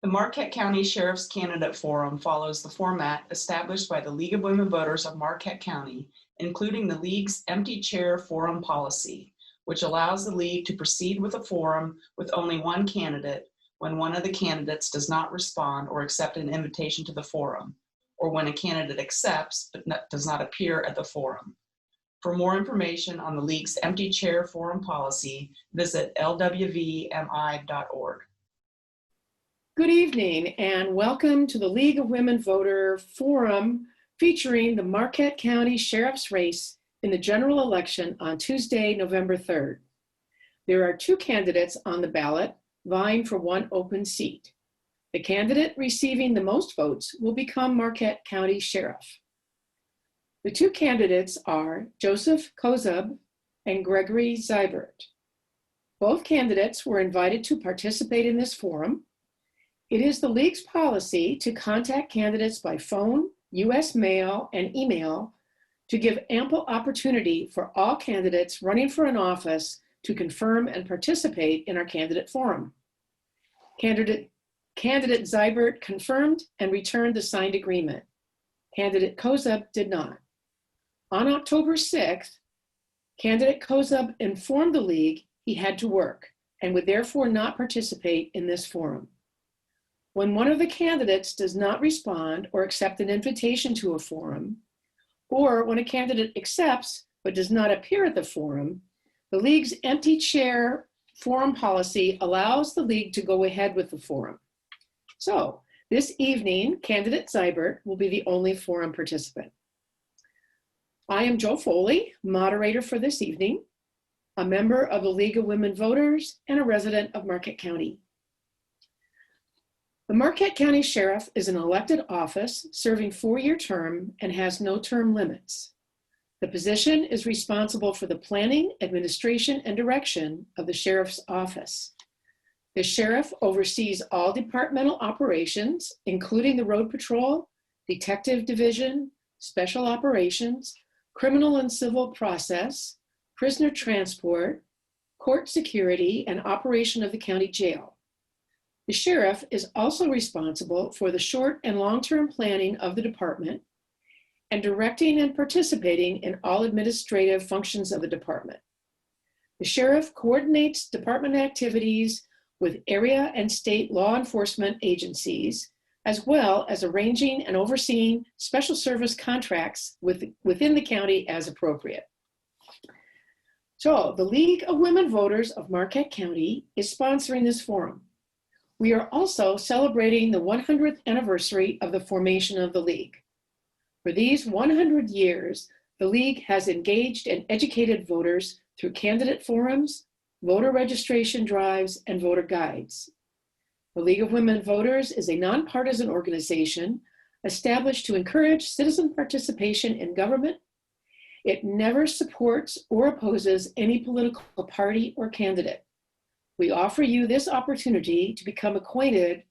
The Marquette County Sheriff's Candidate Forum follows the format established by the League of Women Voters of Marquette County, including the League's empty chair forum policy, which allows the League to proceed with a forum with only one candidate when one of the candidates does not respond or accept an invitation to the forum, or when a candidate accepts but does not appear at the forum. For more information on the League's empty chair forum policy, visit lwvmi.org. Good evening and welcome to the League of Women Voter Forum featuring the Marquette County Sheriff's race in the general election on Tuesday, November 3rd. There are two candidates on the ballot vying for one open seat. The candidate receiving the most votes will become Marquette County Sheriff. The two candidates are Joseph Kozub and Gregory Zybert. Both candidates were invited to participate in this forum. It is the League's policy to contact candidates by phone, U.S. mail, and email to give ample opportunity for all candidates running for an office to confirm and participate in our candidate forum. Candidate Zybert confirmed and returned the signed agreement. Candidate Kozub did not. On October 6th, candidate Kozub informed the League he had to work and would therefore not participate in this forum. When one of the candidates does not respond or accept an invitation to a forum, or when a candidate accepts but does not appear at the forum, the League's empty chair forum policy allows the League to go ahead with the forum. So this evening, candidate Zybert will be the only forum participant. I am Jo Foley, moderator for this evening, a member of the League of Women Voters and a resident of Marquette County. The Marquette County Sheriff is an elected office serving four-year term and has no term limits. The position is responsible for the planning, administration, and direction of the Sheriff's office. The Sheriff oversees all departmental operations, including the Road Patrol, Detective Division, Special Operations, Criminal and Civil Process, Prisoner Transport, Court Security, and operation of the county jail. The Sheriff is also responsible for the short and long-term planning of the department and directing and participating in all administrative functions of the department. The Sheriff coordinates department activities with area and state law enforcement agencies, as well as arranging and overseeing special service contracts within the county as appropriate. So the League of Women Voters of Marquette County is sponsoring this forum. We are also celebrating the 100th anniversary of the formation of the League. For these 100 years, the League has engaged and educated voters through candidate forums, voter registration drives, and voter guides. The League of Women Voters is a nonpartisan organization established to encourage citizen participation in government. It never supports or opposes any political party or candidate. We offer you this opportunity to become acquainted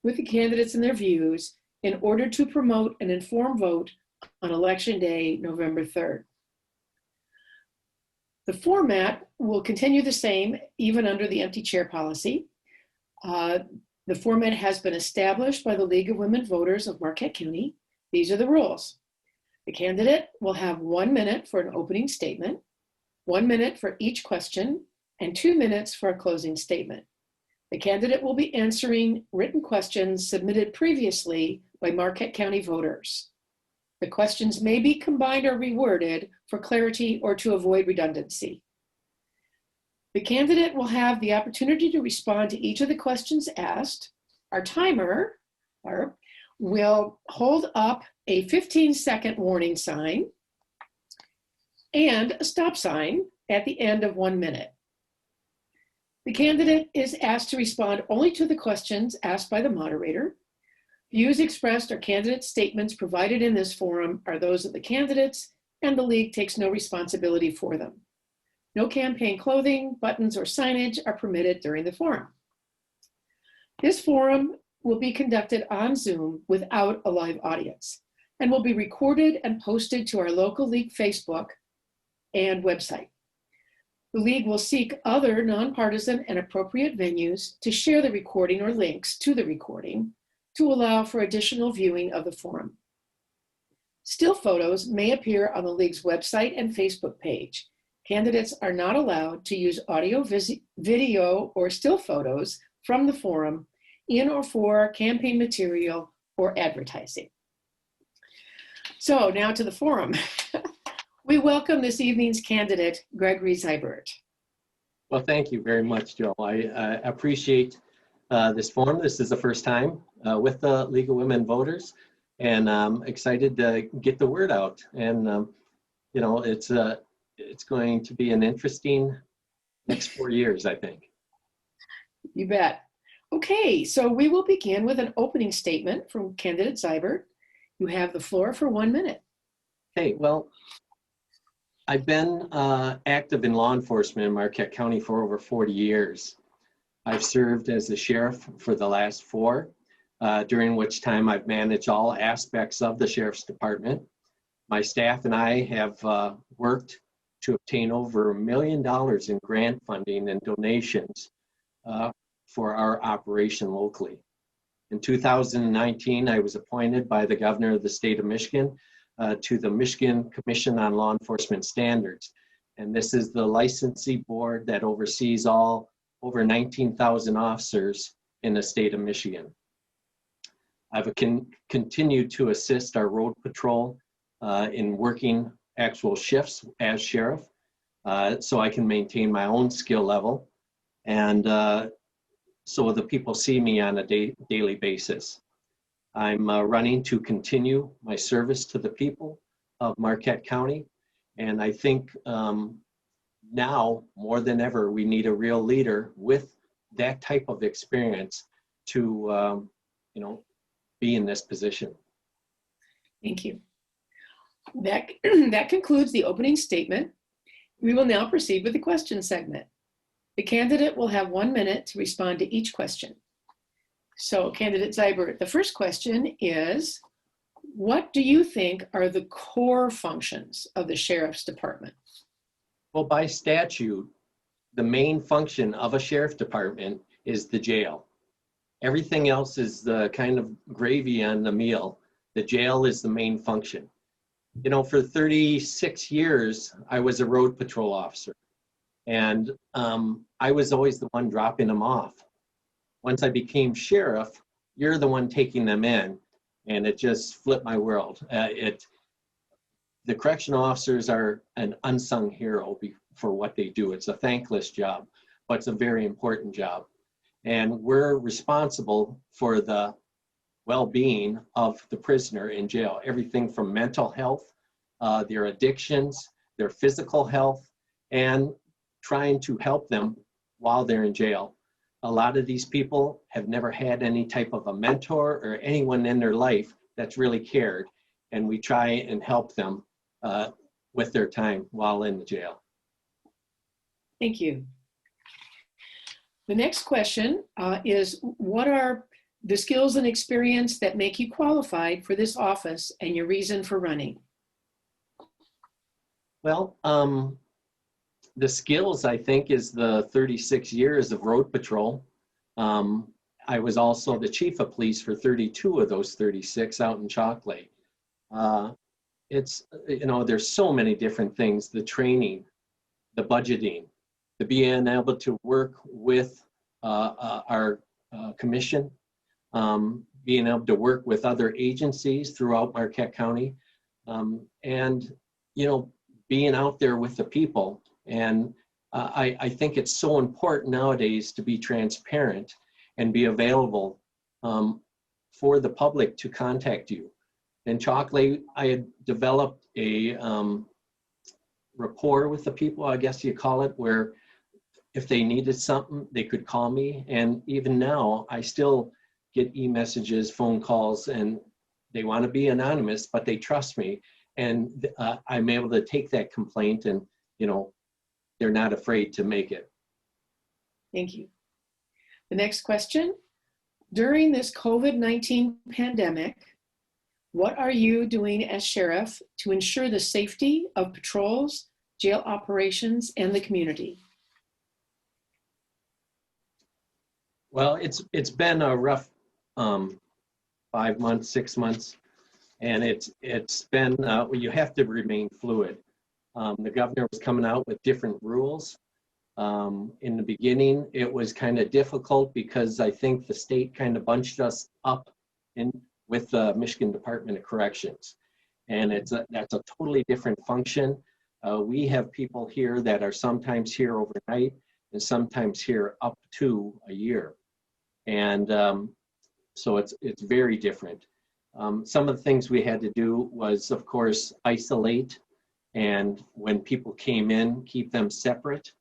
with the candidates and their views in order to promote an informed vote on Election Day, November 3rd. The format will continue the same even under the empty chair policy. The format has been established by the League of Women Voters of Marquette County. These are the rules. The candidate will have 1 minute for an opening statement, 1 minute for each question, and 2 minutes for a closing statement. The candidate will be answering written questions submitted previously by Marquette County voters. The questions may be combined or reworded for clarity or to avoid redundancy. The candidate will have the opportunity to respond to each of the questions asked. Our timer will hold up a 15-second warning sign and a stop sign at the end of 1 minute. The candidate is asked to respond only to the questions asked by the moderator. Views expressed or candidate statements provided in this forum are those of the candidates, and the League takes no responsibility for them. No campaign clothing, buttons, or signage are permitted during the forum. This forum will be conducted on Zoom without a live audience and will be recorded and posted to our local League Facebook and website. The League will seek other nonpartisan and appropriate venues to share the recording or links to the recording to allow for additional viewing of the forum. Still photos may appear on the League's website and Facebook page. Candidates are not allowed to use audio, video, or still photos from the forum in or for campaign material or advertising. So now to the forum. We welcome this evening's candidate, Gregory Seibert. Well, thank you very much, Joe. I appreciate this forum. This is the first time with the League of Women Voters, and I'm excited to get the word out. And you know, it's going to be an interesting next 4 years, I think. You bet. Okay, so we will begin with an opening statement from candidate Seibert. You have the floor for 1 minute. Okay, well, I've been active in law enforcement in Marquette County for over 40 years. I've served as the sheriff for the last 4, during which time I've managed all aspects of the sheriff's department. My staff and I have worked to obtain over $1 million in grant funding and donations for our operation locally. In 2019, I was appointed by the governor of the state of Michigan to the Michigan Commission on Law Enforcement Standards. And this is the licensee board that oversees all over 19,000 officers in the state of Michigan. I've continued to assist our road patrol in working actual shifts as sheriff, so I can maintain my own skill level, and so the people see me on a daily basis. I'm running to continue my service to the people of Marquette County, and I think now more than ever we need a real leader with that type of experience to you know, be in this position. Thank you. That concludes the opening statement. We will now proceed with the question segment. The candidate will have 1 minute to respond to each question. So, candidate Seibert, the first question is, what do you think are the core functions of the sheriff's department? Well, by statute, the main function of a sheriff department is the jail. Everything else is the kind of gravy on the meal. The jail is the main function. You know, for 36 years, I was a road patrol officer, and I was always the one dropping them off. Once I became sheriff, you're the one taking them in, and it just flipped my world. The correctional officers are an unsung hero for what they do. It's a thankless job, but it's a very important job. And we're responsible for the well-being of the prisoner in jail, everything from mental health, their addictions, their physical health, and trying to help them while they're in jail. A lot of these people have never had any type of a mentor or anyone in their life that's really cared, and we try and help them with their time while in the jail. Thank you. The next question is, what are the skills and experience that make you qualified for this office and your reason for running? Well, the skills, I think, is the 36 years of road patrol. I was also the chief of police for 32 of those 36 out in Chocolate. It's, you know, there's so many different things, the training, the budgeting, the being able to work with our commission, being able to work with other agencies throughout Marquette County, and, you know, being out there with the people. And I think it's so important nowadays to be transparent and be available for the public to contact you. In Chocolate, I had developed a rapport with the people, I guess you call it, where if they needed something, they could call me. And even now, I still get e-messages, phone calls, and they want to be anonymous, but they trust me. And I'm able to take that complaint, and, you know, they're not afraid to make it. Thank you. The next question, during this COVID-19 pandemic, what are you doing as sheriff to ensure the safety of patrols, jail operations, and the community? Well, it's been a rough 5 months, 6 months, and it's been you have to remain fluid. The governor was coming out with different rules. In the beginning, it was kind of difficult because I think the state kind of bunched us up in with the Michigan Department of Corrections, and that's a totally different function. We have people here that are sometimes here overnight and sometimes here up to a year, and so it's very different. Some of the things we had to do was, of course, isolate, and when people came in, keep them separate.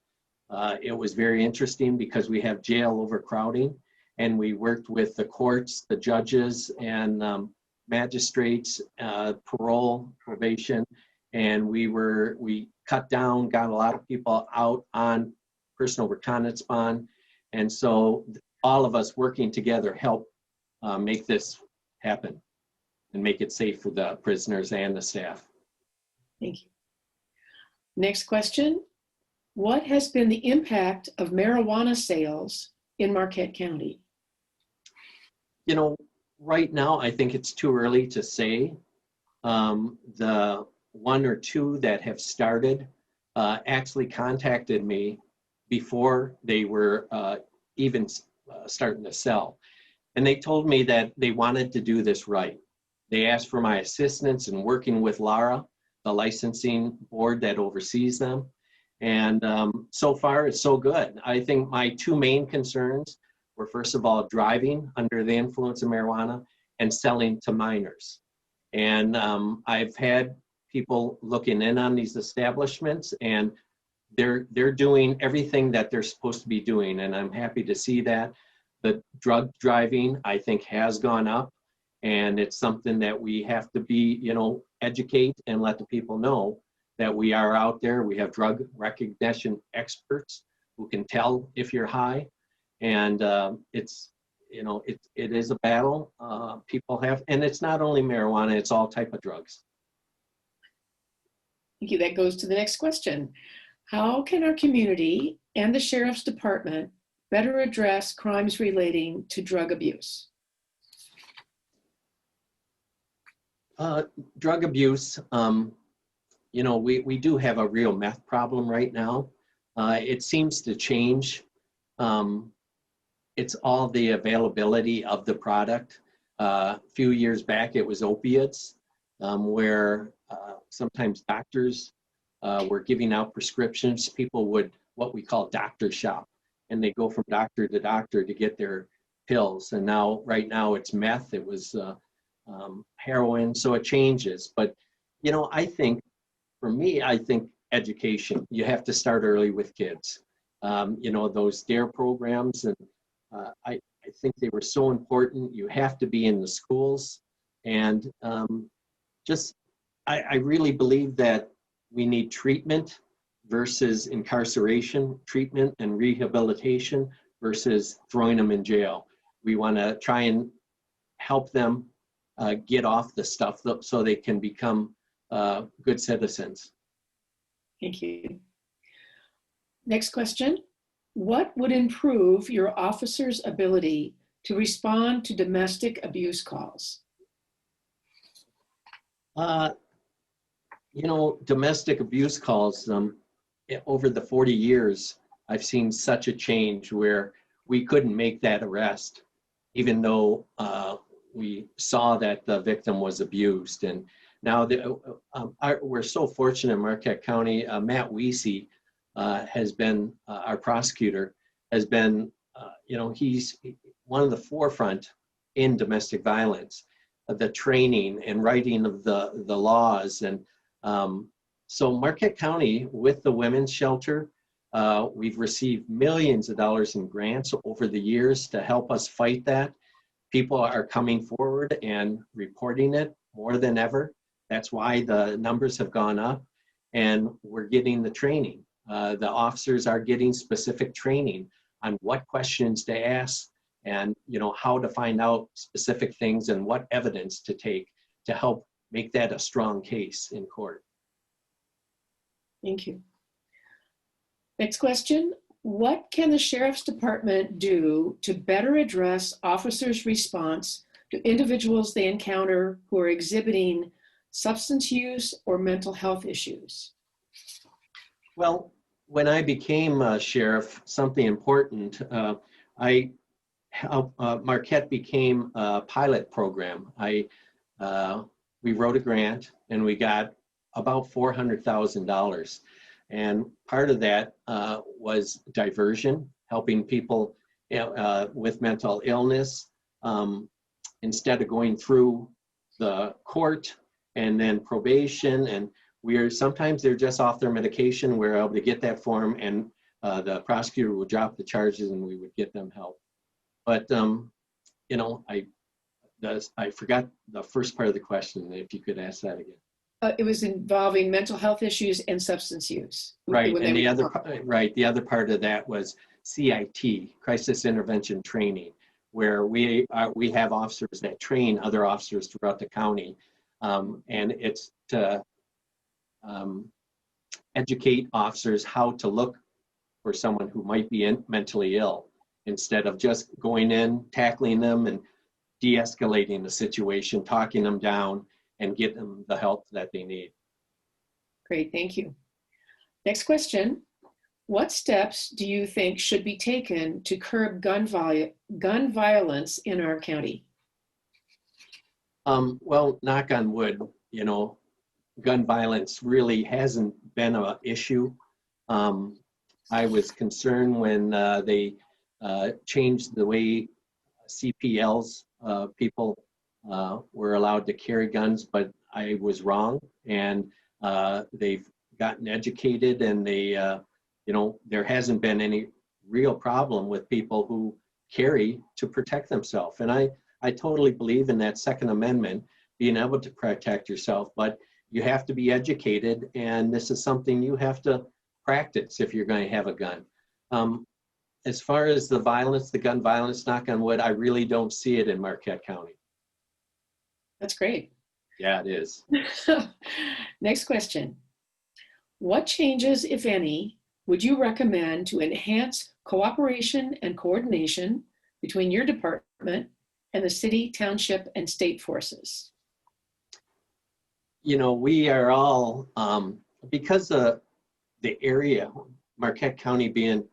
It was very interesting because we have jail overcrowding, and we worked with the courts, the judges, and magistrates, parole, probation, and we cut down, got a lot of people out on personal recognizance bond, and so all of us working together helped make this happen and make it safe for the prisoners and the staff. Thank you. Next question. What has been the impact of marijuana sales in Marquette County? You know, right now, I think it's too early to say. The one or two that have started actually contacted me before they were even starting to sell. And they told me that they wanted to do this right. They asked for my assistance in working with Lara, the licensing board that oversees them. And so far, it's so good. I think my two main concerns were, first of all, driving under the influence of marijuana and selling to minors. And I've had people looking in on these establishments, and they're doing everything that they're supposed to be doing. And I'm happy to see that. The drug driving, I think, has gone up. And it's something that we have to be, educate and let the people know that we are out there. We have drug recognition experts who can tell if you're high. And it is a battle people have. And it's not only marijuana, it's all type of drugs. Thank you. That goes to the next question. How can our community and the Sheriff's Department better address crimes relating to drug abuse? Drug abuse, we do have a real meth problem right now. It seems to change. It's all the availability of the product. A few years back, it was opiates, where sometimes doctors were giving out prescriptions. People would, what we call doctor shop, and they go from doctor to doctor to get their pills. And now, right now, it's meth. It was heroin, so it changes. But, I think, for me, I think education. You have to start early with kids. Those DARE programs, and I think they were so important. You have to be in the schools. And I really believe that we need treatment versus incarceration, treatment and rehabilitation versus throwing them in jail. We want to try and help them get off the stuff so they can become good citizens. Thank you. Next question. What would improve your officers' ability to respond to domestic abuse calls? Domestic abuse calls, over the 40 years, I've seen such a change where we couldn't make that arrest, even though we saw that the victim was abused. And now we're so fortunate in Marquette County. Matt Weesey has been, our prosecutor, has been, he's one of the forefront in domestic violence, the training and writing of the laws. And so Marquette County, with the women's shelter, we've received millions of dollars in grants over the years to help us fight that. People are coming forward and reporting it more than ever. That's why the numbers have gone up, and we're getting the training. The officers are getting specific training on what questions to ask and how to find out specific things and what evidence to take to help make that a strong case in court. Thank you. Next question. What can the Sheriff's Department do to better address officers' response to individuals they encounter who are exhibiting substance use or mental health issues? Well, when I became a sheriff, something important, I helped, Marquette became a pilot program. We wrote a grant and we got about $400,000. And part of that was diversion, helping people with mental illness. Instead of going through the court and then probation, and sometimes they're just off their medication, we're able to get that form and the prosecutor would drop the charges and we would get them help. But, I forgot the first part of the question, if you could ask that again. It was involving mental health issues and substance use. Right, and the other part of that was CIT, Crisis Intervention Training, where we have officers that train other officers throughout the county, and it's to educate officers how to look for someone who might be mentally ill, instead of just going in, tackling them, and de-escalating the situation, talking them down, and get them the help that they need. Great, thank you. Next question. What steps do you think should be taken to curb gun violence in our county? Well, knock on wood, gun violence really hasn't been an issue. I was concerned when they changed the way CPLs, people were allowed to carry guns, but I was wrong, and they've gotten educated, and they, there hasn't been any real problem with people who carry to protect themselves. And I totally believe in that Second Amendment, being able to protect yourself, but you have to be educated, and this is something you have to practice if you're going to have a gun. As far as the violence, the gun violence, knock on wood, I really don't see it in Marquette County. That's great. Yeah, it is. Next question. What changes, if any, would you recommend to enhance cooperation and coordination between your department and the city, township, and state forces? We are all, because of the area, Marquette County being,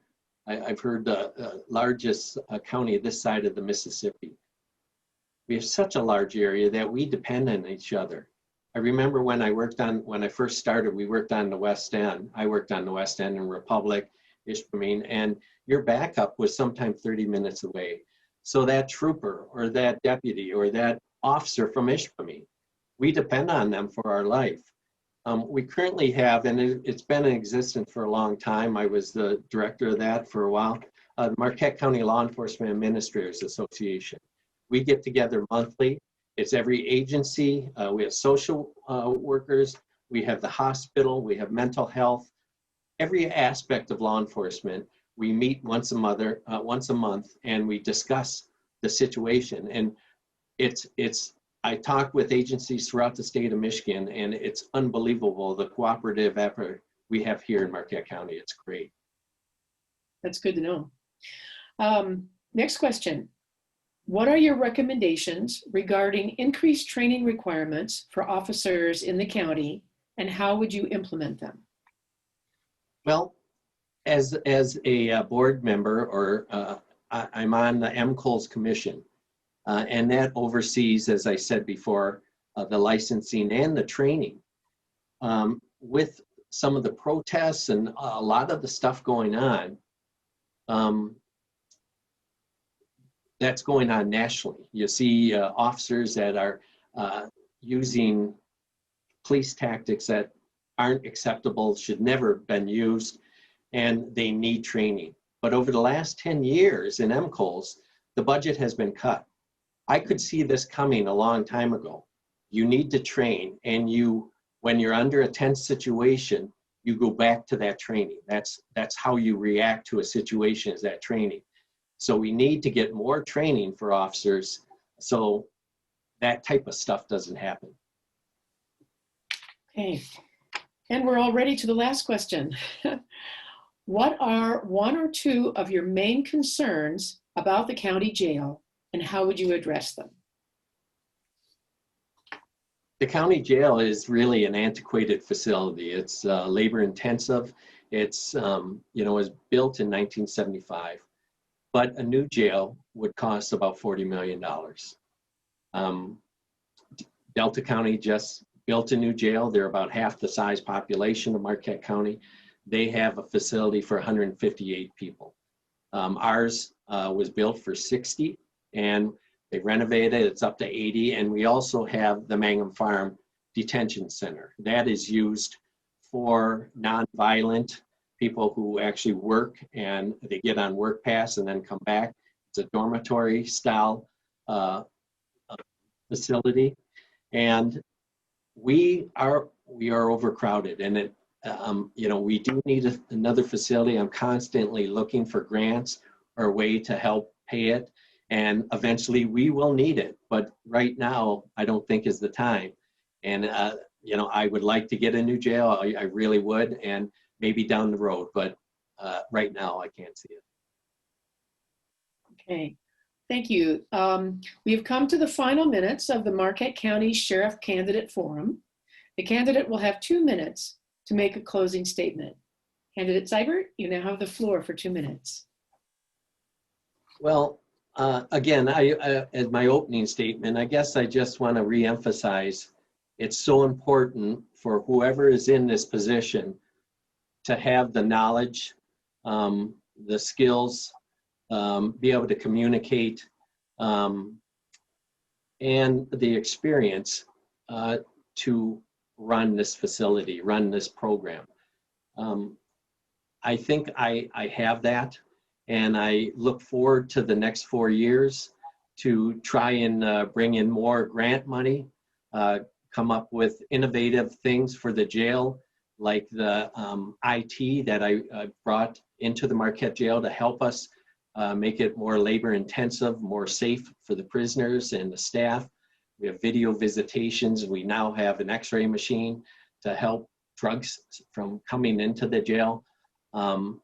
I've heard the largest county this side of the Mississippi. We have such a large area that we depend on each other. I remember when I first started, we worked on the West End. I worked on the West End in Republic, Ishpeming, and your backup was sometimes 30 minutes away. So that trooper or that deputy or that officer from Ishpeming, we depend on them for our life. We currently have, and it's been in existence for a long time, I was the director of that for a while, the Marquette County Law Enforcement Administrators Association. We get together monthly. It's every agency. We have social workers. We have the hospital. We have mental health. Every aspect of law enforcement, we meet once a month, and we discuss the situation. And I talk with agencies throughout the state of Michigan, and it's unbelievable the cooperative effort we have here in Marquette County. It's great. That's good to know. Next question. What are your recommendations regarding increased training requirements for officers in the county, and how would you implement them? Well, as a board member, or I'm on the MCOLS commission, and that oversees, as I said before, the licensing and the training. With some of the protests and a lot of the stuff going on, that's going on nationally. You see officers that are using police tactics that aren't acceptable, should never have been used, and they need training. But over the last 10 years in MCOLS, the budget has been cut. I could see this coming a long time ago. You need to train, and when you're under a tense situation, you go back to that training. That's how you react to a situation, is that training. So we need to get more training for officers so that type of stuff doesn't happen. Okay, and we're already to the last question. What are one or two of your main concerns about the county jail, and how would you address them? The county jail is really an antiquated facility. It's labor intensive. It's, was built in 1975, but a new jail would cost about $40 million. Delta County just built a new jail. They're about half the size population of Marquette County. They have a facility for 158 people. Ours was built for 60, and they renovated it. It's up to 80, and we also have the Mangum Farm Detention Center. That is used for nonviolent people who actually work, and they get on work pass and then come back. It's a dormitory style facility, and we are overcrowded, and it we do need another facility. I'm constantly looking for grants or a way to help pay it, and eventually we will need it, but right now I don't think is the time. And I would like to get a new jail. I really would, and maybe down the road, but right now I can't see it. Okay, thank you. We have come to the final minutes of the Marquette County Sheriff Candidate Forum. The candidate will have 2 minutes to make a closing statement. Candidate Seibert, you now have the floor for 2 minutes. Well, again, as my opening statement, I guess I just want to reemphasize it's so important for whoever is in this position to have the knowledge, the skills, be able to communicate, and the experience to run this facility, run this program. I think I have that, and I look forward to the next 4 years to try and bring in more grant money, come up with innovative things for the jail, like the IT that I brought into the Marquette jail to help us make it more labor intensive, more safe for the prisoners and the staff. We have video visitations. We now have an X-ray machine to help drugs from coming into the jail. And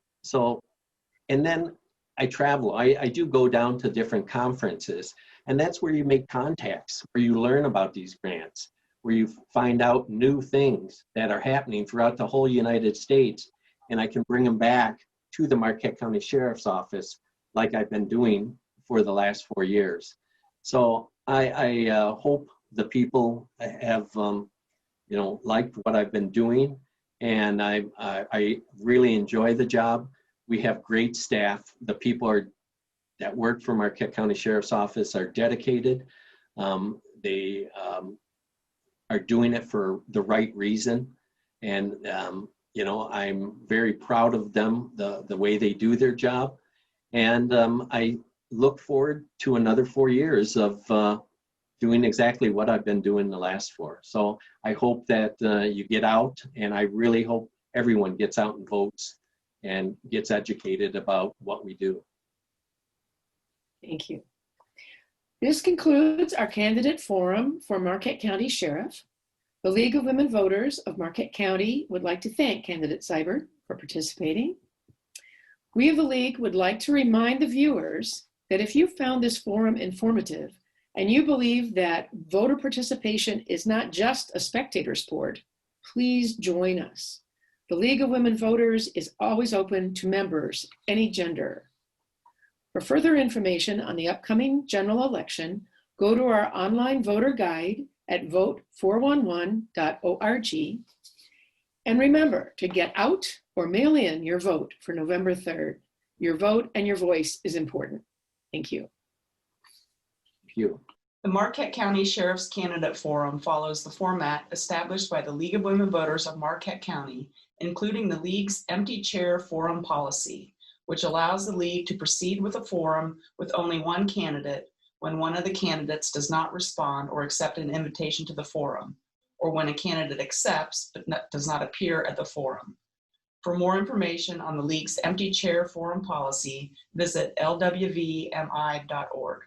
then I travel. I do go down to different conferences, and that's where you make contacts, where you learn about these grants, where you find out new things that are happening throughout the whole United States, and I can bring them back to the Marquette County Sheriff's Office like I've been doing for the last 4 years. So I hope the people have liked what I've been doing, and I really enjoy the job. We have great staff. The people that work for Marquette County Sheriff's Office are dedicated. They are doing it for the right reason, and I'm very proud of them, the way they do their job, and I look forward to another 4 years of doing exactly what I've been doing the last 4. So I hope that you get out, and I really hope everyone gets out and votes and gets educated about what we do. Thank you. This concludes our candidate forum for Marquette County Sheriff. The League of Women Voters of Marquette County would like to thank candidate Seibert for participating. We of the League would like to remind the viewers that if you found this forum informative and you believe that voter participation is not just a spectator sport, please join us. The League of Women Voters is always open to members, any gender. For further information on the upcoming general election, go to our online voter guide at vote411.org. And remember to get out or mail in your vote for November 3rd. Your vote and your voice is important. Thank you. Thank you. The Marquette County Sheriff's Candidate Forum follows the format established by the League of Women Voters of Marquette County, including the League's empty chair forum policy, which allows the League to proceed with a forum with only one candidate when one of the candidates does not respond or accept an invitation to the forum, or when a candidate accepts but does not appear at the forum. For more information on the League's empty chair forum policy, visit lwvmi.org.